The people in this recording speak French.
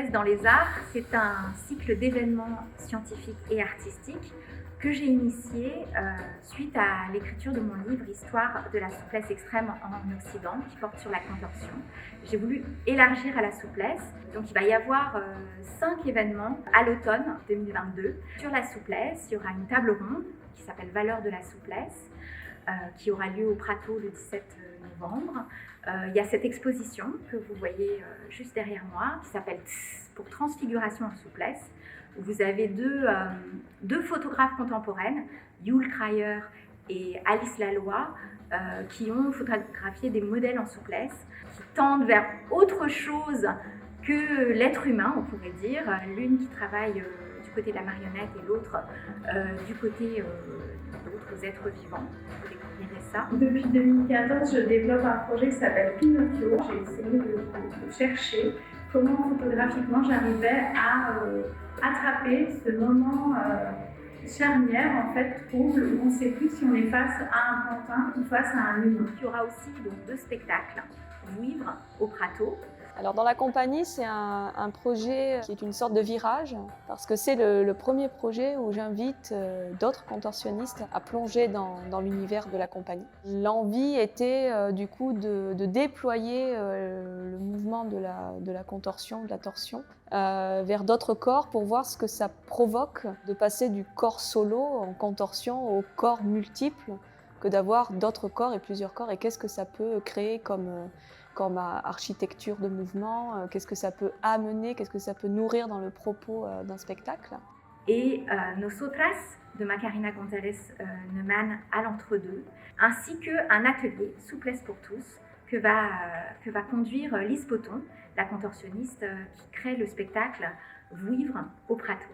souplesse dans les arts, c'est un cycle d'événements scientifiques et artistiques que j'ai initié suite à l'écriture de mon livre Histoire de la souplesse extrême en Occident, qui porte sur la contorsion. J'ai voulu élargir à la souplesse. Donc il va y avoir 5 événements à l'automne 2022 sur la souplesse. Il y aura une table ronde qui s'appelle Valeurs de la souplesse, qui aura lieu au Prato le 17 novembre. Il y a cette exposition que vous voyez juste derrière moi, qui s'appelle pour Transfiguration en souplesse, où vous avez deux photographes contemporaines, Yul Cryer et Alice Laloy, qui ont photographié des modèles en souplesse, qui tendent vers autre chose que l'être humain, on pourrait dire. L'une qui travaille du côté de la marionnette et l'autre du côté d'autres êtres vivants. Vous découvrirez ça. Depuis 2014, je développe un projet qui s'appelle Pinocchio. J'ai essayé de chercher comment photographiquement j'arrivais à attraper ce moment charnière, en fait, trouble, où on ne sait plus si on est face à un pantin ou face à un humain. Il y aura aussi donc 2 spectacles, Vivre au Prato. Alors dans la compagnie, c'est un projet qui est une sorte de virage, parce que c'est le premier projet où j'invite d'autres contorsionnistes à plonger dans l'univers de la compagnie. L'envie était du coup de déployer le mouvement de la contorsion, de la torsion, vers d'autres corps pour voir ce que ça provoque de passer du corps solo en contorsion au corps multiple, que d'avoir d'autres corps et plusieurs corps, et qu'est-ce que ça peut créer comme architecture de mouvement, qu'est-ce que ça peut amener, qu'est-ce que ça peut nourrir dans le propos d'un spectacle. Et Nosotras de Macarena González Neumann à l'entre-deux, ainsi qu'un atelier Souplesse pour tous que va conduire Lise Poton, la contorsionniste qui crée le spectacle Vivre au Prato.